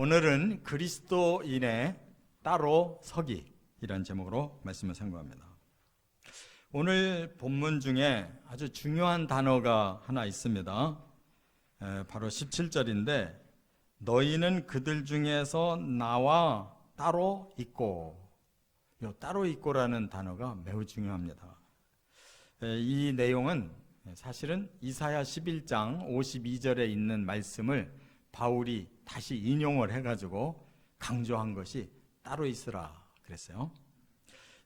오늘은 그리스도인의 따로 서기 이런 제목으로 말씀을 선고합니다. 오늘 본문 중에 아주 중요한 단어가 하나 있습니다. 바로 17절인데 너희는 그들 중에서 나와 따로 있고, 이 따로 있고라는 단어가 매우 중요합니다. 이 내용은 사실은 이사야 11장 52절에 있는 말씀을 바울이 다시 인용을 해가지고 강조한 것이 따로 있으라 그랬어요.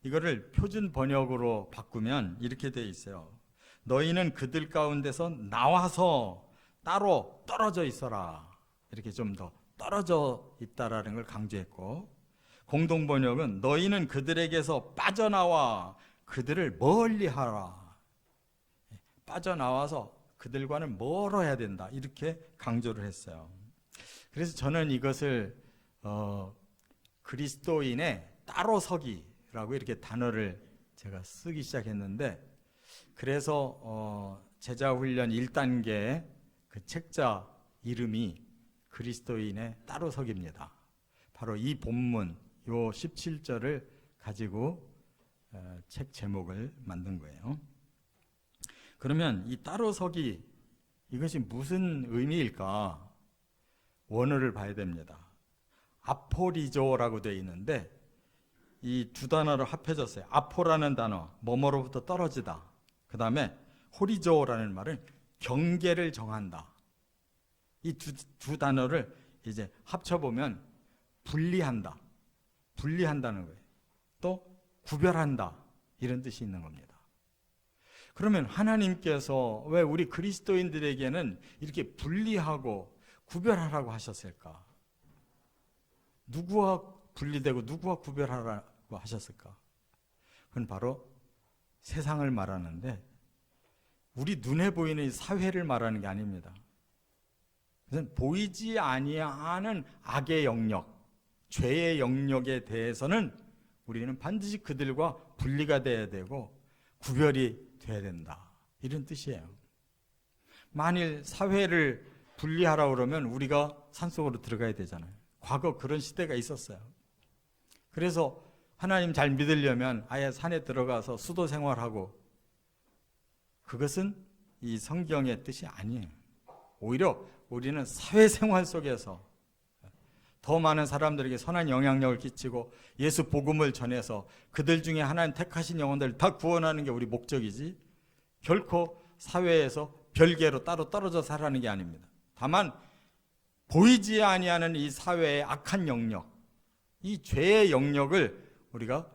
이거를 표준 번역으로 바꾸면 이렇게 되어 있어요. 너희는 그들 가운데서 나와서 따로 떨어져 있어라. 이렇게 좀 더 떨어져 있다라는 걸 강조했고, 공동 번역은 너희는 그들에게서 빠져나와 그들을 멀리하라. 빠져나와서 그들과는 멀어야 된다. 이렇게 강조를 했어요. 그래서 저는 이것을 그리스도인의 따로 서기라고 이렇게 단어를 제가 쓰기 시작했는데, 그래서 제자훈련 1단계 그 책자 이름이 그리스도인의 따로 서기입니다. 바로 이 본문 요 17절을 가지고 책 제목을 만든 거예요. 그러면 이 따로 서기, 이것이 무슨 의미일까? 원어를 봐야 됩니다. 아포리조라고 되어 있는데 이 두 단어를 합해졌어요. 아포라는 단어, 뭐뭐로부터 떨어지다. 그 다음에 호리조라는 말은 경계를 정한다. 이 두 단어를 이제 합쳐보면 분리한다. 분리한다는 거예요. 또 구별한다. 이런 뜻이 있는 겁니다. 그러면 하나님께서 왜 우리 그리스도인들에게는 이렇게 분리하고 구별하라고 하셨을까? 누구와 분리되고 누구와 구별하라고 하셨을까? 그건 바로 세상을 말하는데 우리 눈에 보이는 이 사회를 말하는 게 아닙니다. 그것은 보이지 아니하는 악의 영역, 죄의 영역에 대해서는 우리는 반드시 그들과 분리가 돼야 되고 구별이 돼야 된다. 이런 뜻이에요. 만일 사회를 분리하라 그러면 우리가 산속으로 들어가야 되잖아요. 과거 그런 시대가 있었어요. 그래서 하나님 잘 믿으려면 아예 산에 들어가서 수도 생활하고, 그것은 이 성경의 뜻이 아니에요. 오히려 우리는 사회생활 속에서 더 많은 사람들에게 선한 영향력을 끼치고 예수 복음을 전해서 그들 중에 하나님 택하신 영혼들을 다 구원하는 게 우리 목적이지, 결코 사회에서 별개로 따로 떨어져 살아가는 게 아닙니다. 다만 보이지 아니하는 이 사회의 악한 영역, 이 죄의 영역을 우리가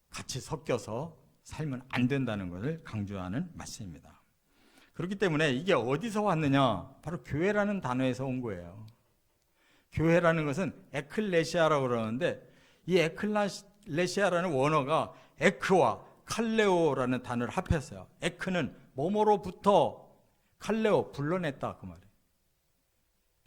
같이 섞여서 살면 안 된다는 것을 강조하는 말씀입니다. 그렇기 때문에 이게 어디서 왔느냐? 바로 교회라는 단어에서 온 거예요. 교회라는 것은 에클레시아라고 그러는데 이 에클레시아라는 원어가 에크와 칼레오라는 단어를 합했어요. 에크는 뭐뭐로부터, 칼레오 불러냈다 그 말이에요.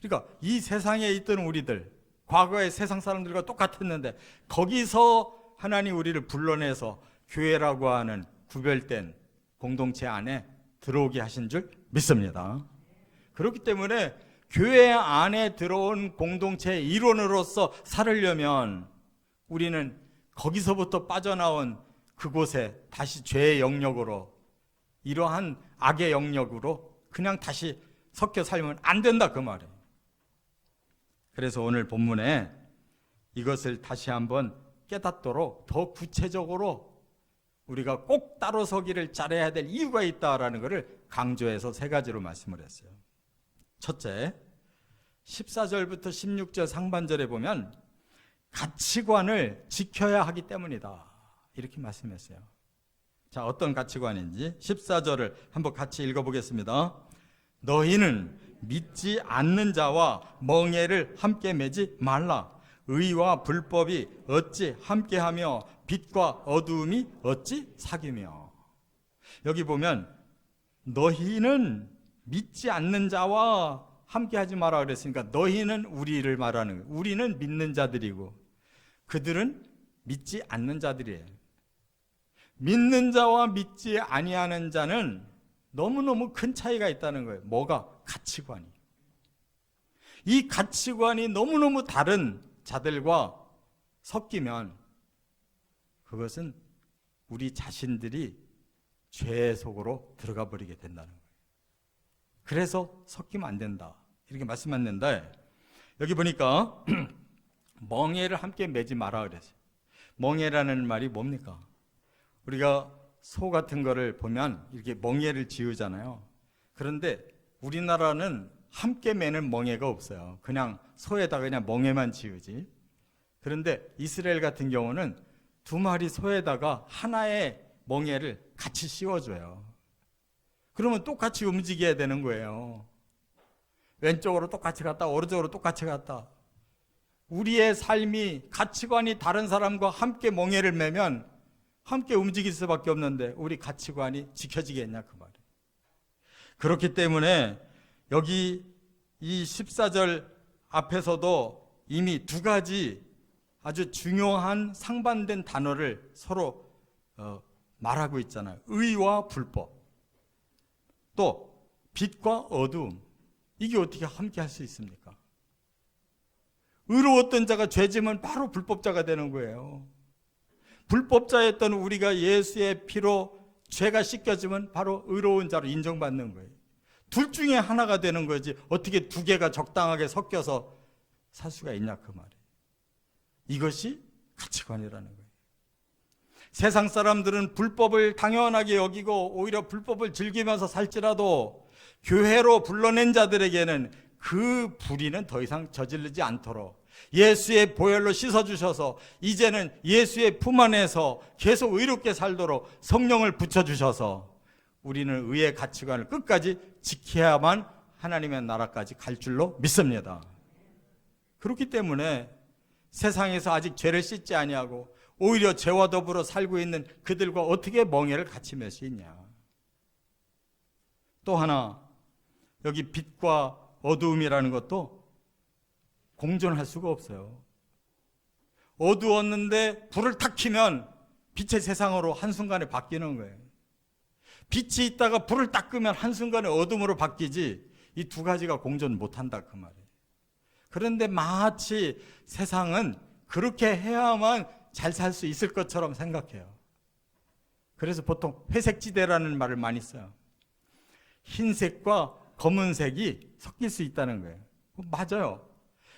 그러니까 이 세상에 있던 우리들, 과거의 세상 사람들과 똑같았는데 거기서 하나님 우리를 불러내서 교회라고 하는 구별된 공동체 안에 들어오게 하신 줄 믿습니다. 그렇기 때문에 교회 안에 들어온 공동체의 일원으로서 살으려면 우리는 거기서부터 빠져나온 그곳에 다시 죄의 영역으로, 이러한 악의 영역으로 그냥 다시 섞여 살면 안 된다 그 말이에요. 그래서 오늘 본문에 이것을 다시 한번 깨닫도록 더 구체적으로 우리가 꼭 따로 서기를 잘해야 될 이유가 있다라는 것을 강조해서 세 가지로 말씀을 했어요. 첫째, 14절부터 16절 상반절에 보면 가치관을 지켜야 하기 때문이다. 이렇게 말씀했어요. 자, 어떤 가치관인지 14절을 한번 같이 읽어보겠습니다. 너희는 믿지 않는 자와 멍에를 함께 매지 말라. 의와 불법이 어찌 함께하며 빛과 어두움이 어찌 사귀며. 여기 보면 너희는 믿지 않는 자와 함께하지 마라 그랬으니까 너희는 우리를 말하는 거예요. 우리는 믿는 자들이고 그들은 믿지 않는 자들이에요. 믿는 자와 믿지 아니하는 자는 너무너무 큰 차이가 있다는 거예요. 뭐가? 가치관이. 이 가치관이 너무너무 다른 자들과 섞이면 그것은 우리 자신들이 죄의 속으로 들어가 버리게 된다는 거예요. 그래서 섞이면 안 된다, 이렇게 말씀하셨는데, 여기 보니까 멍에를 함께 매지 마라 그랬어요. 멍에라는 말이 뭡니까? 우리가 소 같은 거를 보면 이렇게 멍에를 지으잖아요. 그런데 우리나라는 함께 매는 멍에가 없어요. 그냥 소에다가 그냥 멍에만 지으지. 그런데 이스라엘 같은 경우는 두 마리 소에다가 하나의 멍에를 같이 씌워줘요. 그러면 똑같이 움직여야 되는 거예요. 왼쪽으로 똑같이 갔다 오른쪽으로 똑같이 갔다. 우리의 삶이 가치관이 다른 사람과 함께 멍에를 매면 함께 움직일 수밖에 없는데 우리 가치관이 지켜지겠냐 그 말이에요. 그렇기 때문에 여기 이 14절 앞에서도 이미 두 가지 아주 중요한 상반된 단어를 서로 말하고 있잖아요. 의와 불법, 또 빛과 어두움. 이게 어떻게 함께 할 수 있습니까? 의로웠던 자가 죄지면 바로 불법자가 되는 거예요. 불법자였던 우리가 예수의 피로 죄가 씻겨지면 바로 의로운 자로 인정받는 거예요. 둘 중에 하나가 되는 거지 어떻게 두 개가 적당하게 섞여서 살 수가 있냐 그 말이에요. 이것이 가치관이라는 거예요. 세상 사람들은 불법을 당연하게 여기고 오히려 불법을 즐기면서 살지라도 교회로 불러낸 자들에게는 그 불의는 더 이상 저지르지 않도록 예수의 보혈로 씻어주셔서 이제는 예수의 품 안에서 계속 의롭게 살도록 성령을 붙여주셔서 우리는 의의 가치관을 끝까지 지켜야만 하나님의 나라까지 갈 줄로 믿습니다. 그렇기 때문에 세상에서 아직 죄를 씻지 아니하고 오히려 죄와 더불어 살고 있는 그들과 어떻게 멍에를 같이 맬 수 있냐. 또 하나, 여기 빛과 어두움이라는 것도 공존할 수가 없어요. 어두웠는데 불을 탁 켜면 빛의 세상으로 한순간에 바뀌는 거예요. 빛이 있다가 불을 딱 끄면 한순간에 어둠으로 바뀌지 이 두 가지가 공존 못한다 그 말이에요. 그런데 마치 세상은 그렇게 해야만 잘 살 수 있을 것처럼 생각해요. 그래서 보통 회색지대라는 말을 많이 써요. 흰색과 검은색이 섞일 수 있다는 거예요. 맞아요.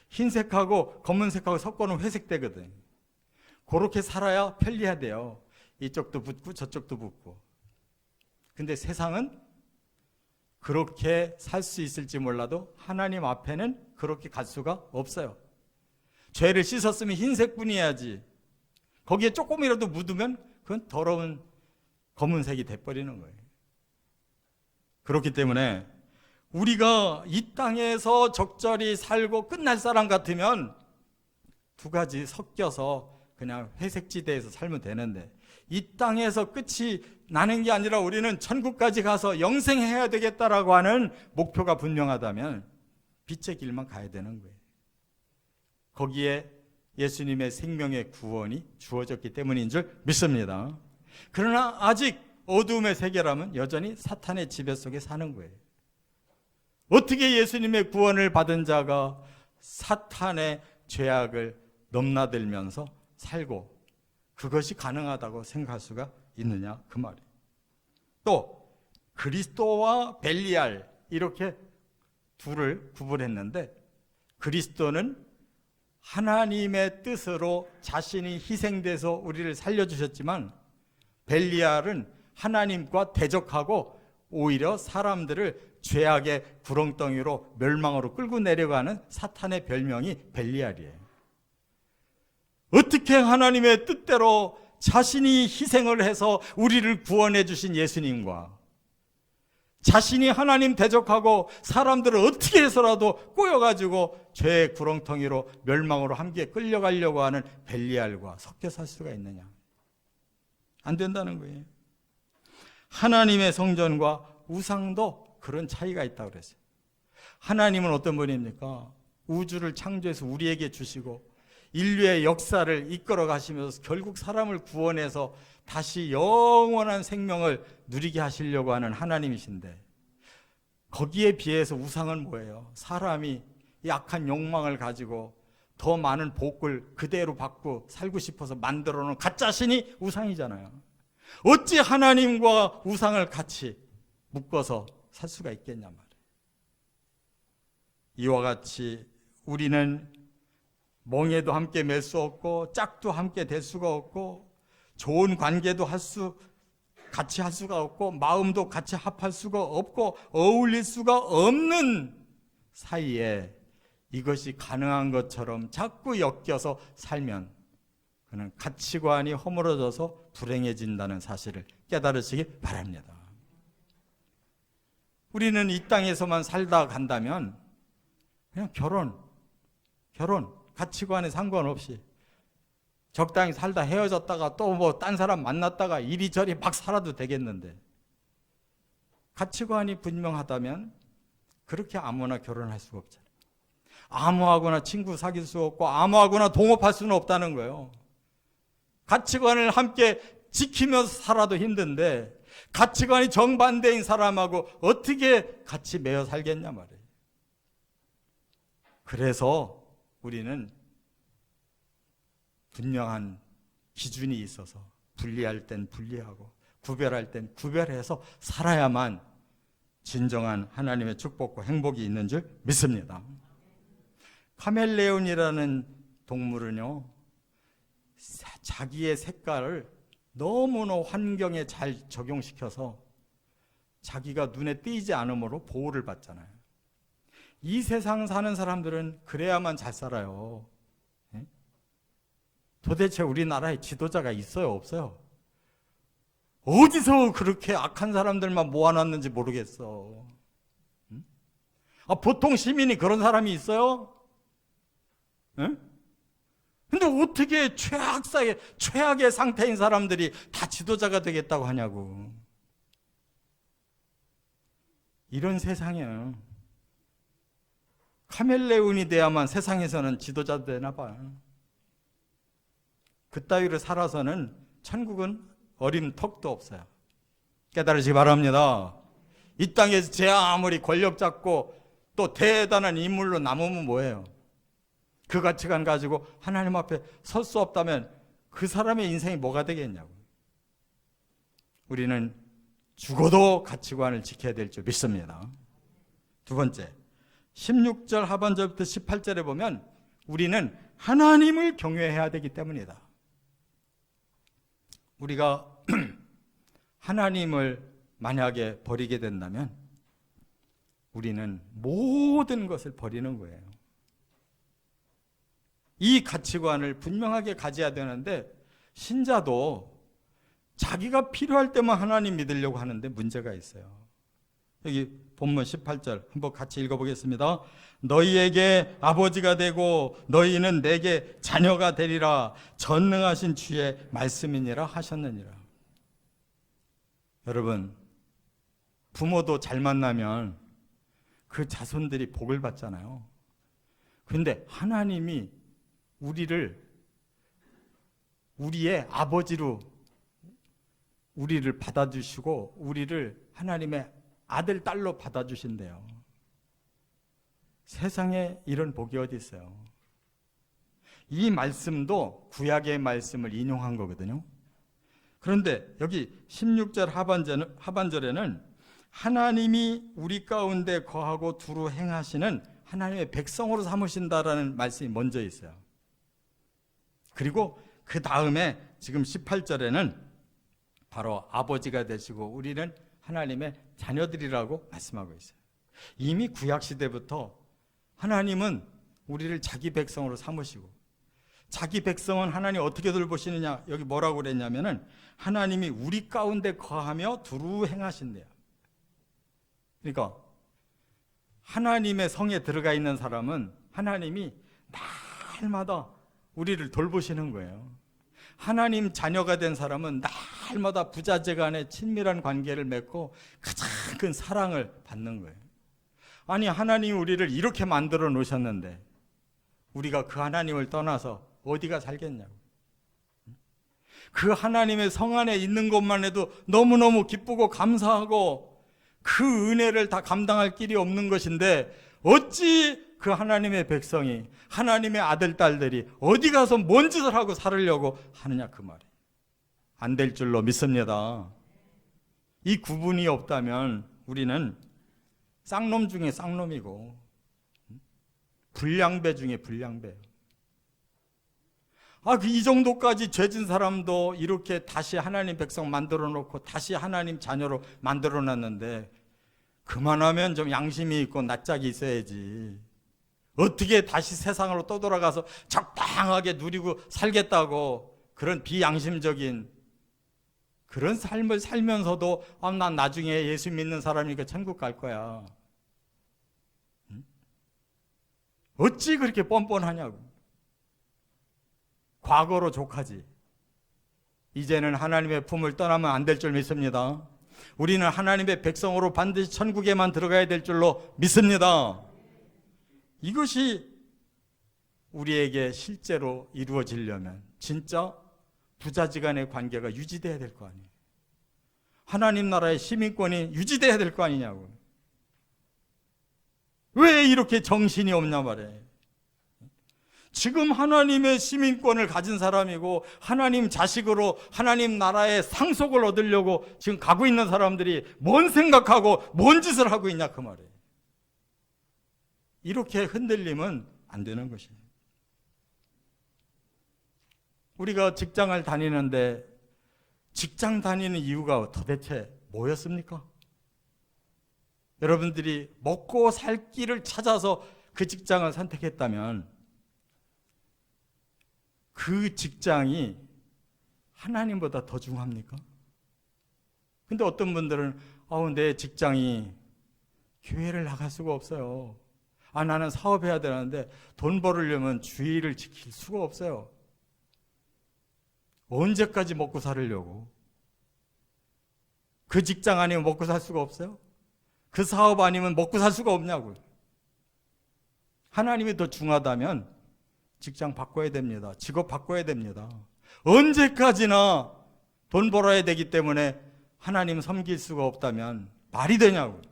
흰색하고 검은색하고 섞어놓으면 회색되거든요. 그렇게 살아야 편리하대요. 이쪽도 붙고 저쪽도 붙고. 근데 세상은 그렇게 살 수 있을지 몰라도 하나님 앞에는 그렇게 갈 수가 없어요. 죄를 씻었으면 흰색뿐이야지. 거기에 조금이라도 묻으면 그건 더러운 검은색이 돼버리는 거예요. 그렇기 때문에 우리가 이 땅에서 적절히 살고 끝날 사람 같으면 두 가지 섞여서 그냥 회색지대에서 살면 되는데 이 땅에서 끝이 나는 게 아니라 우리는 천국까지 가서 영생해야 되겠다라고 하는 목표가 분명하다면 빛의 길만 가야 되는 거예요. 거기에 예수님의 생명의 구원이 주어졌기 때문인 줄 믿습니다. 그러나 아직 어두움의 세계라면 여전히 사탄의 지배 속에 사는 거예요. 어떻게 예수님의 구원을 받은 자가 사탄의 죄악을 넘나들면서 살고 그것이 가능하다고 생각할 수가 있느냐 그 말이에요. 또 그리스도와 벨리알 이렇게 둘을 구분했는데 그리스도는 하나님의 뜻으로 자신이 희생돼서 우리를 살려주셨지만 벨리알은 하나님과 대적하고 오히려 사람들을 죄악의 구렁텅이로 멸망으로 끌고 내려가는 사탄의 별명이 벨리알이에요. 어떻게 하나님의 뜻대로 자신이 희생을 해서 우리를 구원해 주신 예수님과 자신이 하나님 대적하고 사람들을 어떻게 해서라도 꼬여가지고 죄의 구렁텅이로 멸망으로 함께 끌려가려고 하는 벨리알과 섞여 살 수가 있느냐? 안 된다는 거예요. 하나님의 성전과 우상도 그런 차이가 있다고 그랬어요. 하나님은 어떤 분입니까? 우주를 창조해서 우리에게 주시고 인류의 역사를 이끌어 가시면서 결국 사람을 구원해서 다시 영원한 생명을 누리게 하시려고 하는 하나님이신데 거기에 비해서 우상은 뭐예요? 사람이 약한 욕망을 가지고 더 많은 복을 그대로 받고 살고 싶어서 만들어 놓은 가짜 신이 우상이잖아요. 어찌 하나님과 우상을 같이 묶어서 살 수가 있겠냐 말이에요. 이와 같이 우리는 멍에도 함께 맬 수 없고 짝도 함께 될 수가 없고 좋은 관계도 같이 할 수가 없고 마음도 같이 합할 수가 없고 어울릴 수가 없는 사이에 이것이 가능한 것처럼 자꾸 엮여서 살면 그는 가치관이 허물어져서 불행해진다는 사실을 깨달으시기 바랍니다. 우리는 이 땅에서만 살다 간다면 그냥 결혼 가치관에 상관없이 적당히 살다 헤어졌다가 또 뭐 딴 사람 만났다가 이리저리 막 살아도 되겠는데, 가치관이 분명하다면 그렇게 아무나 결혼할 수가 없잖아요. 아무하고나 친구 사귈 수 없고 아무하고나 동업할 수는 없다는 거예요. 가치관을 함께 지키면서 살아도 힘든데 가치관이 정반대인 사람하고 어떻게 같이 매여 살겠냐 말이에요. 그래서 우리는 분명한 기준이 있어서 분리할 땐 분리하고 구별할 땐 구별해서 살아야만 진정한 하나님의 축복과 행복이 있는 줄 믿습니다. 카멜레온이라는 동물은요, 자기의 색깔을 너무나 환경에 잘 적용시켜서 자기가 눈에 띄지 않으므로 보호를 받잖아요. 이 세상 사는 사람들은 그래야만 잘 살아요. 도대체 우리나라에 지도자가 있어요, 없어요? 어디서 그렇게 악한 사람들만 모아놨는지 모르겠어. 보통 시민이 그런 사람이 있어요? 근데 어떻게 최악의 상태인 사람들이 다 지도자가 되겠다고 하냐고. 이런 세상이에요. 카멜레온이 돼야만 세상에서는 지도자 되나 봐요. 그따위로 살아서는 천국은 어림턱도 없어요. 깨달으시기 바랍니다. 이 땅에서 제 아무리 권력 잡고 또 대단한 인물로 남으면 뭐예요? 그 가치관 가지고 하나님 앞에 설 수 없다면 그 사람의 인생이 뭐가 되겠냐고. 우리는 죽어도 가치관을 지켜야 될 줄 믿습니다. 두 번째, 16절 하반절부터 18절에 보면 우리는 하나님을 경외해야 되기 때문이다. 우리가 하나님을 만약에 버리게 된다면 우리는 모든 것을 버리는 거예요. 이 가치관을 분명하게 가져야 되는데 신자도 자기가 필요할 때만 하나님 믿으려고 하는데 문제가 있어요. 여기 본문 18절 한번 같이 읽어보겠습니다. 너희에게 아버지가 되고 너희는 내게 자녀가 되리라. 전능하신 주의 말씀이니라 하셨느니라. 여러분, 부모도 잘 만나면 그 자손들이 복을 받잖아요. 그런데 하나님이 우리의 아버지로 우리를 받아주시고 우리를 하나님의 아들, 딸로 받아주신대요. 세상에 이런 복이 어디 있어요? 이 말씀도 구약의 말씀을 인용한 거거든요. 그런데 여기 16절 하반절에는 하나님이 우리 가운데 거하고 두루 행하시는 하나님의 백성으로 삼으신다라는 말씀이 먼저 있어요. 그리고 그 다음에 지금 18절에는 바로 아버지가 되시고 우리는 하나님의 자녀들이라고 말씀하고 있어요. 이미 구약시대부터 하나님은 우리를 자기 백성으로 삼으시고, 자기 백성은 하나님 어떻게 돌보시느냐, 여기 뭐라고 그랬냐면은 하나님이 우리 가운데 거하며 두루 행하신대요. 그러니까 하나님의 성에 들어가 있는 사람은 하나님이 날마다 우리를 돌보시는 거예요. 하나님 자녀가 된 사람은 날마다 부자재간에 친밀한 관계를 맺고 가장 큰 사랑을 받는 거예요. 아니, 하나님이 우리를 이렇게 만들어 놓으셨는데 우리가 그 하나님을 떠나서 어디가 살겠냐고. 그 하나님의 성 안에 있는 것만 해도 너무너무 기쁘고 감사하고 그 은혜를 다 감당할 길이 없는 것인데 어찌 그 하나님의 백성이, 하나님의 아들, 딸들이 어디 가서 뭔 짓을 하고 살으려고 하느냐 그 말이에요. 안 될 줄로 믿습니다. 이 구분이 없다면 우리는 쌍놈 중에 쌍놈이고 불량배 중에 불량배예요. 이 정도까지 죄진 사람도 이렇게 다시 하나님 백성 만들어 놓고 다시 하나님 자녀로 만들어 놨는데 그만하면 좀 양심이 있고 낯짝이 있어야지. 어떻게 다시 세상으로 또 돌아가서 적당하게 누리고 살겠다고 그런 비양심적인 그런 삶을 살면서도 난 나중에 예수 믿는 사람이니까 천국 갈 거야. 어찌 그렇게 뻔뻔하냐고. 과거로 족하지. 이제는 하나님의 품을 떠나면 안 될 줄 믿습니다. 우리는 하나님의 백성으로 반드시 천국에만 들어가야 될 줄로 믿습니다. 이것이 우리에게 실제로 이루어지려면 진짜 부자지간의 관계가 유지돼야 될 거 아니에요. 하나님 나라의 시민권이 유지돼야 될 거 아니냐고. 왜 이렇게 정신이 없냐 말이에요. 지금 하나님의 시민권을 가진 사람이고 하나님 자식으로 하나님 나라의 상속을 얻으려고 지금 가고 있는 사람들이 뭔 생각하고 뭔 짓을 하고 있냐 그 말이에요. 이렇게 흔들리면 안 되는 것이에요. 우리가 직장을 다니는데 직장 다니는 이유가 도대체 뭐였습니까? 여러분들이 먹고 살 길을 찾아서 그 직장을 선택했다면 그 직장이 하나님보다 더 중요합니까? 근데 어떤 분들은 내 직장이 교회를 나갈 수가 없어요. 나는 사업해야 되는데 돈 벌으려면 주의를 지킬 수가 없어요. 언제까지 먹고 살으려고? 그 직장 아니면 먹고 살 수가 없어요? 그 사업 아니면 먹고 살 수가 없냐고요. 하나님이 더 중요하다면 직장 바꿔야 됩니다. 직업 바꿔야 됩니다. 언제까지나 돈 벌어야 되기 때문에 하나님 섬길 수가 없다면 말이 되냐고.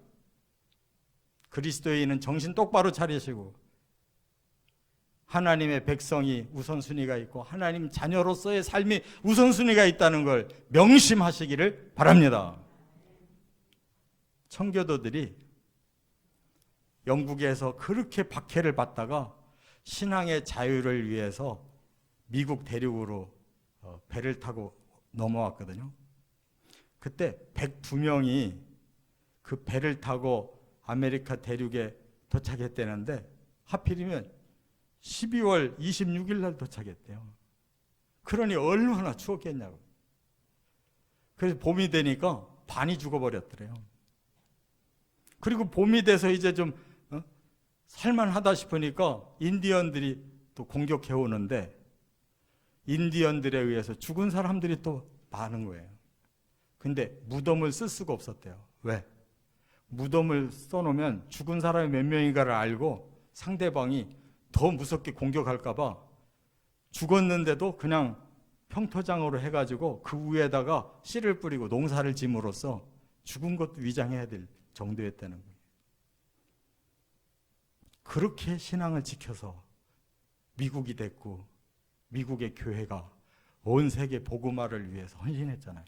그리스도인은 정신 똑바로 차리시고 하나님의 백성이 우선순위가 있고 하나님 자녀로서의 삶이 우선순위가 있다는 걸 명심하시기를 바랍니다. 청교도들이 영국에서 그렇게 박해를 받다가 신앙의 자유를 위해서 미국 대륙으로 배를 타고 넘어왔거든요. 그때 102명이 그 배를 타고 아메리카 대륙에 도착했다는데 하필이면 12월 26일 날 도착했대요. 그러니 얼마나 추웠겠냐고. 그래서 봄이 되니까 반이 죽어버렸더래요. 그리고 봄이 돼서 이제 좀 살만하다 싶으니까 인디언들이 또 공격해 오는데 인디언들에 의해서 죽은 사람들이 또 많은 거예요. 근데 무덤을 쓸 수가 없었대요. 왜? 무덤을 써놓으면 죽은 사람이 몇 명인가를 알고 상대방이 더 무섭게 공격할까 봐 죽었는데도 그냥 평토장으로 해가지고 그 위에다가 씨를 뿌리고 농사를 짐으로써 죽은 것도 위장해야 될 정도였다는 거예요. 그렇게 신앙을 지켜서 미국이 됐고 미국의 교회가 온 세계 복음화를 위해서 헌신했잖아요.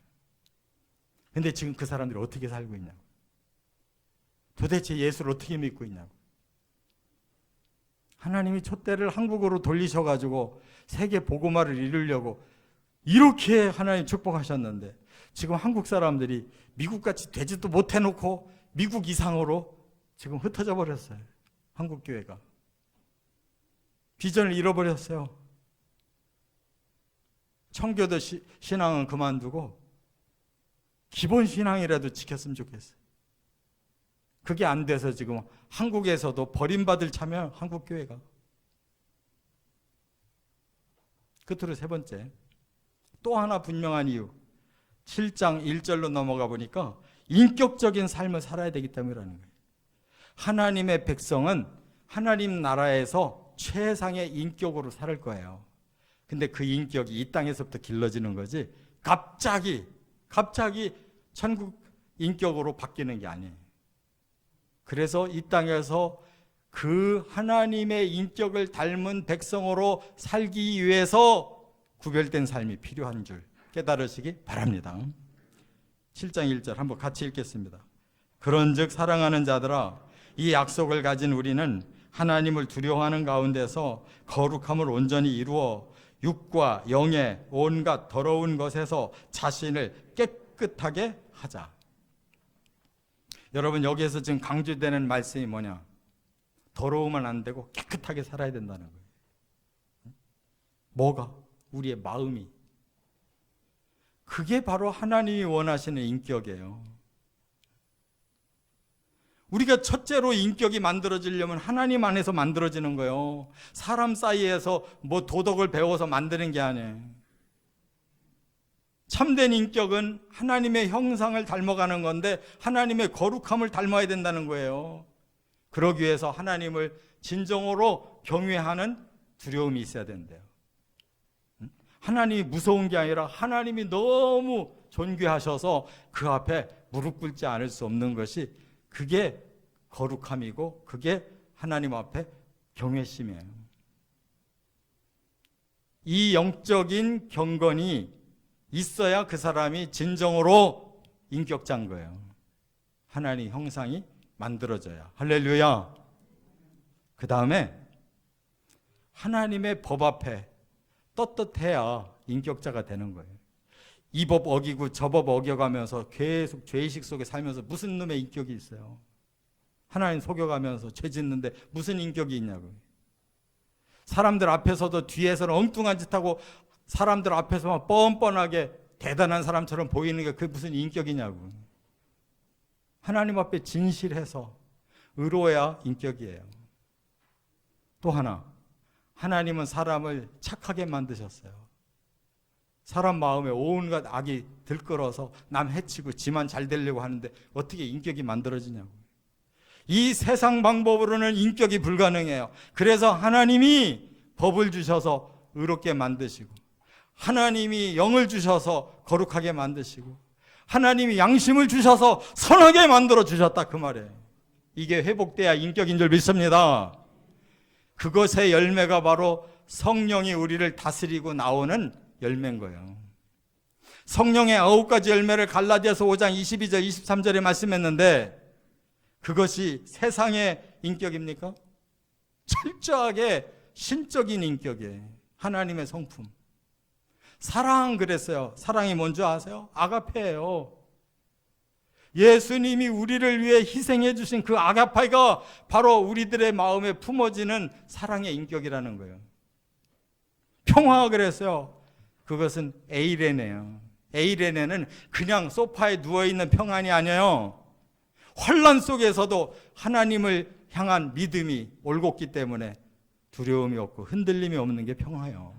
근데 지금 그 사람들이 어떻게 살고 있냐고. 도대체 예수를 어떻게 믿고 있냐고. 하나님이 촛대를 한국으로 돌리셔가지고 세계 복음화를 이루려고 이렇게 하나님 축복하셨는데 지금 한국 사람들이 미국같이 되지도 못해놓고 미국 이상으로 지금 흩어져 버렸어요. 한국 교회가 비전을 잃어버렸어요. 청교도 신앙은 그만두고 기본 신앙이라도 지켰으면 좋겠어요. 그게 안 돼서 지금 한국에서도 버림받을 참여 한국 교회가. 끝으로 세 번째, 또 하나 분명한 이유, 7장 1절로 넘어가 보니까 인격적인 삶을 살아야 되기 때문이라는 거예요. 하나님의 백성은 하나님 나라에서 최상의 인격으로 살 거예요. 근데 그 인격이 이 땅에서부터 길러지는 거지 갑자기 천국 인격으로 바뀌는 게 아니에요. 그래서 이 땅에서 그 하나님의 인격을 닮은 백성으로 살기 위해서 구별된 삶이 필요한 줄 깨달으시기 바랍니다. 7장 1절 한번 같이 읽겠습니다. 그런즉 사랑하는 자들아, 이 약속을 가진 우리는 하나님을 두려워하는 가운데서 거룩함을 온전히 이루어 육과 영의 온갖 더러운 것에서 자신을 깨끗하게 하자. 여러분, 여기에서 지금 강조되는 말씀이 뭐냐? 더러우면 안 되고 깨끗하게 살아야 된다는 거예요. 뭐가? 우리의 마음이. 그게 바로 하나님이 원하시는 인격이에요. 우리가 첫째로 인격이 만들어지려면 하나님 안에서 만들어지는 거예요. 사람 사이에서 뭐 도덕을 배워서 만드는 게 아니에요. 참된 인격은 하나님의 형상을 닮아가는 건데 하나님의 거룩함을 닮아야 된다는 거예요. 그러기 위해서 하나님을 진정으로 경외하는 두려움이 있어야 된대요. 하나님이 무서운 게 아니라 하나님이 너무 존귀하셔서 그 앞에 무릎 꿇지 않을 수 없는 것이, 그게 거룩함이고 그게 하나님 앞에 경외심이에요. 이 영적인 경건이 있어야 그 사람이 진정으로 인격자인 거예요. 하나님 형상이 만들어져야. 할렐루야. 그 다음에 하나님의 법 앞에 떳떳해야 인격자가 되는 거예요. 이 법 어기고 저 법 어겨가면서 계속 죄의식 속에 살면서 무슨 놈의 인격이 있어요? 하나님 속여가면서 죄 짓는데 무슨 인격이 있냐고요. 사람들 앞에서도 뒤에서는 엉뚱한 짓 하고 사람들 앞에서만 뻔뻔하게 대단한 사람처럼 보이는 게 그게 무슨 인격이냐고. 하나님 앞에 진실해서 의로워야 인격이에요. 또 하나, 하나님은 사람을 착하게 만드셨어요. 사람 마음에 온갖 악이 들끓어서 남 해치고 지만 잘 되려고 하는데 어떻게 인격이 만들어지냐고. 이 세상 방법으로는 인격이 불가능해요. 그래서 하나님이 법을 주셔서 의롭게 만드시고, 하나님이 영을 주셔서 거룩하게 만드시고, 하나님이 양심을 주셔서 선하게 만들어 주셨다, 그 말이에요. 이게 회복돼야 인격인 줄 믿습니다. 그것의 열매가 바로 성령이 우리를 다스리고 나오는 열매인 거예요. 성령의 9가지 열매를 갈라디아서 5장 22절 23절에 말씀했는데, 그것이 세상의 인격입니까? 철저하게 신적인 인격이에요. 하나님의 성품. 사랑, 그랬어요. 사랑이 뭔지 아세요? 아가페예요. 예수님이 우리를 위해 희생해 주신 그 아가페가 바로 우리들의 마음에 품어지는 사랑의 인격이라는 거예요. 평화, 그랬어요. 그것은 에이레네요. 에이레네는 그냥 소파에 누워있는 평안이 아니에요. 환난 속에서도 하나님을 향한 믿음이 올곧기 때문에 두려움이 없고 흔들림이 없는 게 평화예요.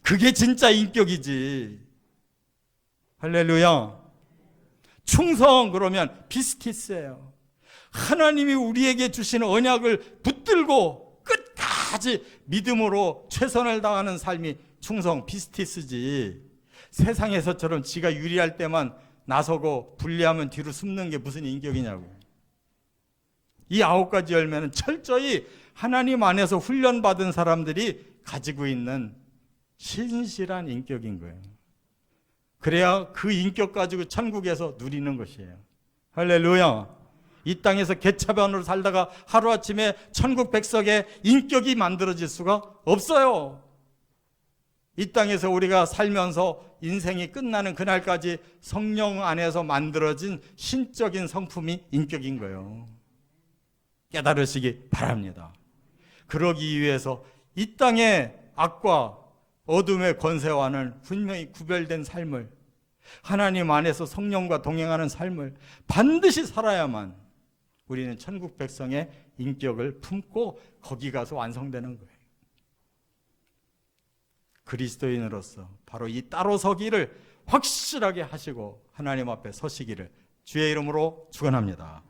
그게 진짜 인격이지. 할렐루야. 충성, 그러면 비스티스예요. 하나님이 우리에게 주신 언약을 붙들고 끝까지 믿음으로 최선을 다하는 삶이 충성, 비스티스지. 세상에서처럼 지가 유리할 때만 나서고 불리하면 뒤로 숨는 게 무슨 인격이냐고. 이 9가지 열매는 철저히 하나님 안에서 훈련받은 사람들이 가지고 있는 신실한 인격인 거예요. 그래야 그 인격 가지고 천국에서 누리는 것이에요. 할렐루야. 이 땅에서 개차반으로 살다가 하루아침에 천국 백석의 인격이 만들어질 수가 없어요. 이 땅에서 우리가 살면서 인생이 끝나는 그날까지 성령 안에서 만들어진 신적인 성품이 인격인 거예요. 깨달으시기 바랍니다. 그러기 위해서 이 땅의 악과 어둠의 권세와는 분명히 구별된 삶을, 하나님 안에서 성령과 동행하는 삶을 반드시 살아야만 우리는 천국 백성의 인격을 품고 거기 가서 완성되는 거예요. 그리스도인으로서 바로 이 따로 서기를 확실하게 하시고 하나님 앞에 서시기를 주의 이름으로 축원합니다.